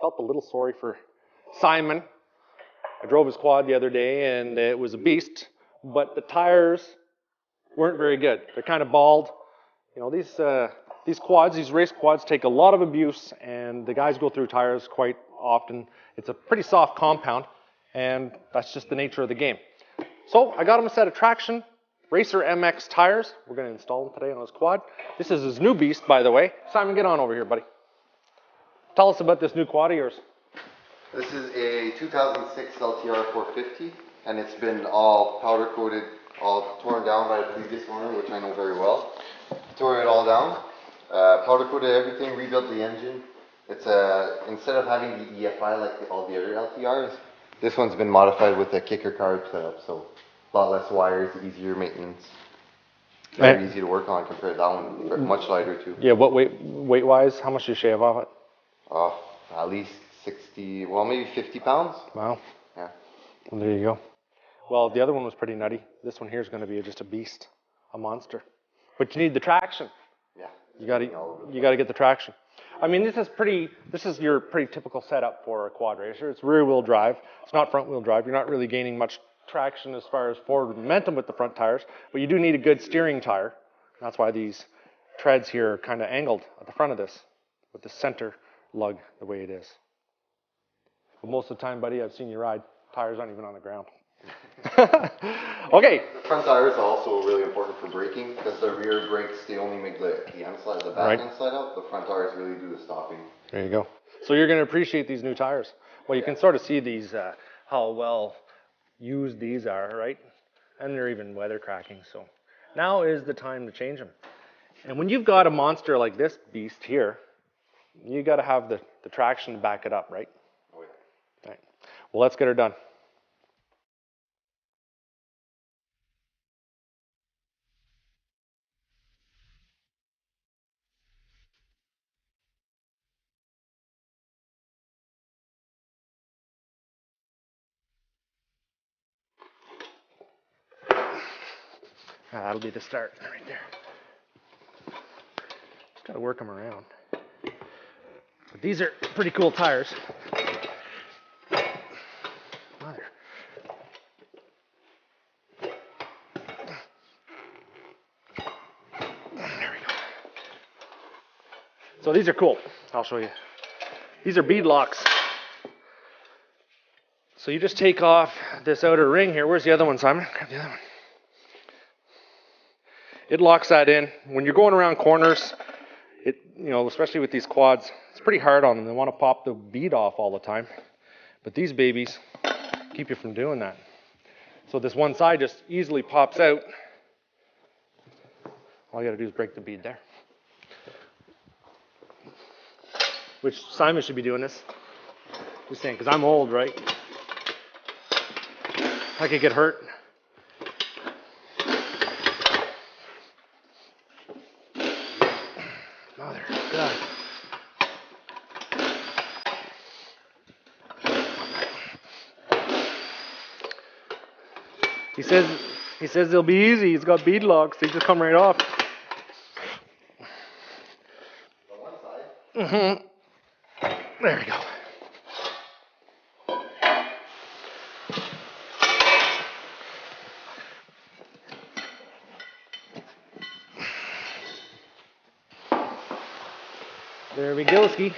felt a little sorry for Simon. I drove his quad the other day and it was a beast, but the tires weren't very good. They're kind of bald. You know, these quads, these race quads take a lot of abuse, and the guys go through tires quite often. It's a pretty soft compound, and that's just the nature of the game. So I got him a set of Traxion Racer MX tires. We're going to install them today on his quad. This is his new beast, by the way. Simon, get on over here, buddy. Tell us about this new quad of yours. This is a 2006 LTR 450, and it's been all powder coated, all torn down by the previous owner, which I know very well. Tore it all down, powder coated everything, rebuilt the engine. It's instead of having the EFI like all the other LTRs, this one's been modified with a kicker carb setup, so a lot less wires, easier maintenance. Very easy to work on compared to that one, much lighter too. Yeah, what weight-wise, how much do you shave off it? At least 60, well maybe 50 pounds. Wow. Yeah. Well, there you go. Well, the other one was pretty nutty. This one here is going to be just a beast, a monster. But you need the traction. Yeah. You got to get the traction. I mean, this is your pretty typical setup for a quad racer. It's rear wheel drive. It's not front wheel drive. You're not really gaining much traction as far as forward momentum with the front tires, but you do need a good steering tire. That's why these treads here are kind of angled at the front of this with the center lug the way it is. But most of the time, buddy, I've seen you ride, tires aren't even on the ground. Okay. The front tires are also really important for braking because the rear brakes, they only make the end slide, the back end slide out. The front tires really do the stopping. There you go. So you're going to appreciate these new tires. Well, you can sort of see these, how well used these are, right? And they're even weather cracking. So now is the time to change them. And when you've got a monster like this beast here, you got to have the traction to back it up, right? Oh, yeah. Right. Well, let's get her done. That'll be the start right there. Just got to work them around. But these are pretty cool tires. Mother. There we go. So these are cool. I'll show you. These are bead locks. So you just take off this outer ring here. Where's the other one, Simon? Grab the other one. It locks that in. When you're going around corners, especially with these quads, it's pretty hard on them. They want to pop the bead off all the time. But these babies keep you from doing that. So this one side just easily pops out. All you got to do is break the bead there. Which Simon should be doing this. Just saying, because I'm old, right? I could get hurt. Mother God. He says they'll be easy. He's got bead locks. They just come right off. On one side. Mm-hmm. There we go. There we go, ski.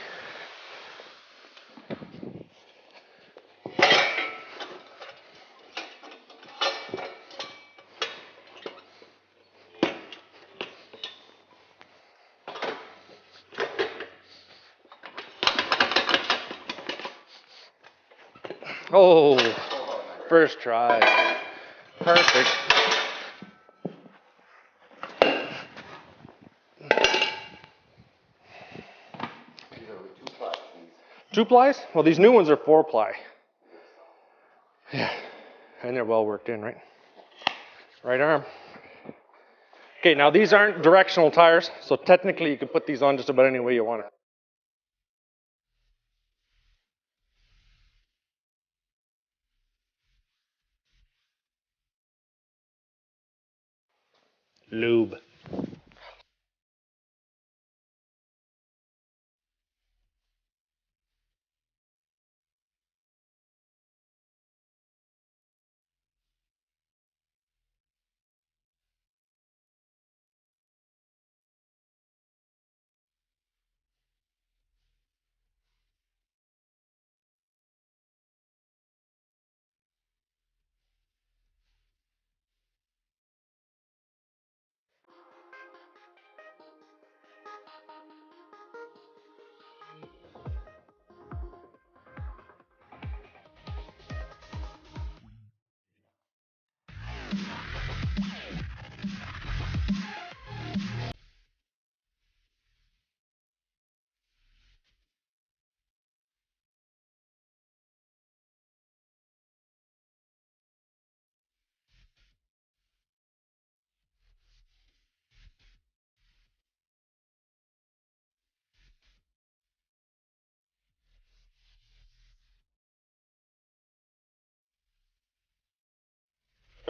Oh, first try. Perfect. These are 2-ply. 2-plies? Well, these new ones are 4-ply. Yeah, and they're well worked in, right? Right arm. Okay, now these aren't directional tires, so technically you can put these on just about any way you want it. Lube.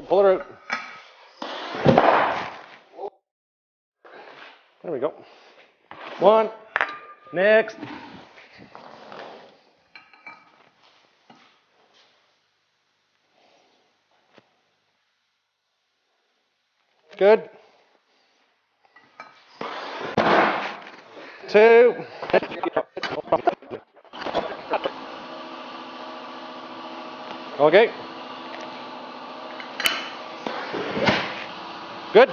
Pull it out. There we go. One. Next. Good. 2. Okay. Good.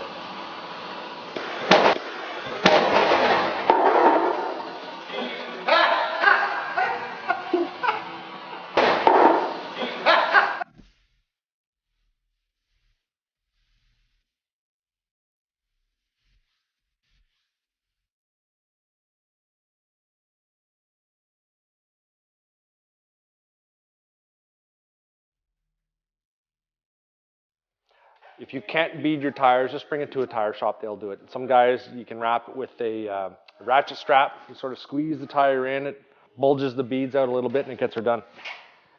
If you can't bead your tires, just bring it to a tire shop. They'll do it. Some guys, you can wrap it with a ratchet strap. You sort of squeeze the tire in. It bulges the beads out a little bit, and it gets her done.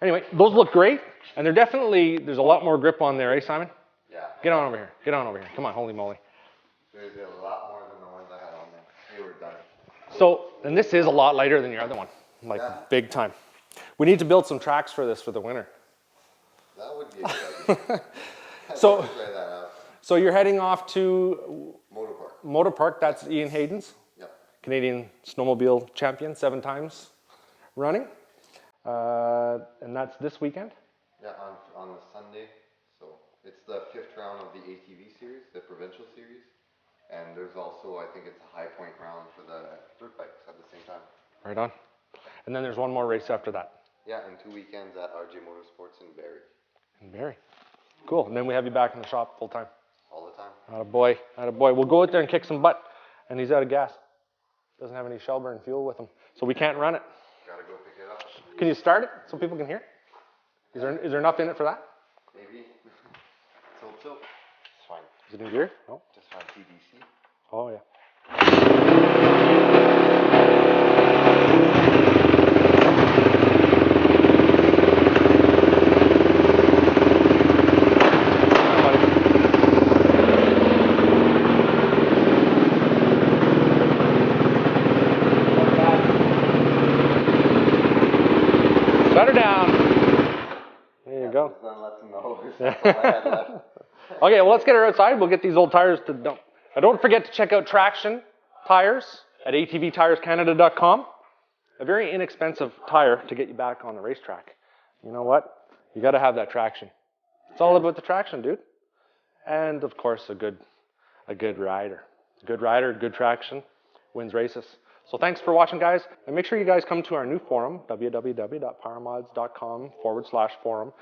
Anyway, those look great, and they're definitely, there's a lot more grip on there, eh, Simon? Yeah. Get on over here. Get on over here. Come on, holy moly. There's a lot more than the ones I had on there. They were done. So, and this is a lot lighter than your other one, like big time. We need to build some tracks for this for the winter. That would be a good idea. So, try that out. So you're heading off to Motor Park. That's Ian Hayden's. Yep. Canadian snowmobile champion, 7 times running. And that's this weekend? Yeah, on the Sunday. So it's the 5th round of the ATV series, the provincial series. And there's also, I think it's a high point round for the dirt bikes at the same time. Right on. And then there's one more race after that. Yeah, and 2 weekends at RJ Motorsports in Barrie. In Barrie. Cool. And then we have you back in the shop full time. All the time. Attaboy. Attaboy. We'll go out there and kick some butt. And he's out of gas. Doesn't have any Shelburne fuel with him. So we can't run it. Gotta go pick it up. Can you start it so people can hear? Is there enough in it for that? Maybe. So. It's fine. Is it in gear? No. Just fine TDC. Oh yeah. Shut her down. There you go. Okay, well, let's get her outside. We'll get these old tires to dump. Now, don't forget to check out Traxion tires at atvtirescanada.com. A very inexpensive tire to get you back on the racetrack. You know what? You got to have that traction. It's all about the traction, dude. And of course, a good rider. Good rider, good traction, wins races. So thanks for watching, guys. And make sure you guys come to our new forum, www.powermodz.com/forum.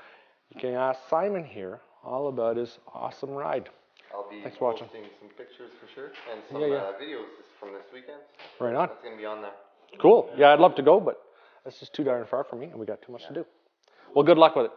You can ask Simon here all about his awesome ride. I'll be Thanks for watching. posting some pictures for sure and some videos from this weekend. Right on. That's going to be on there. Cool. Yeah, I'd love to go, but that's just too darn far from me, and we got too much to do. Well, good luck with it.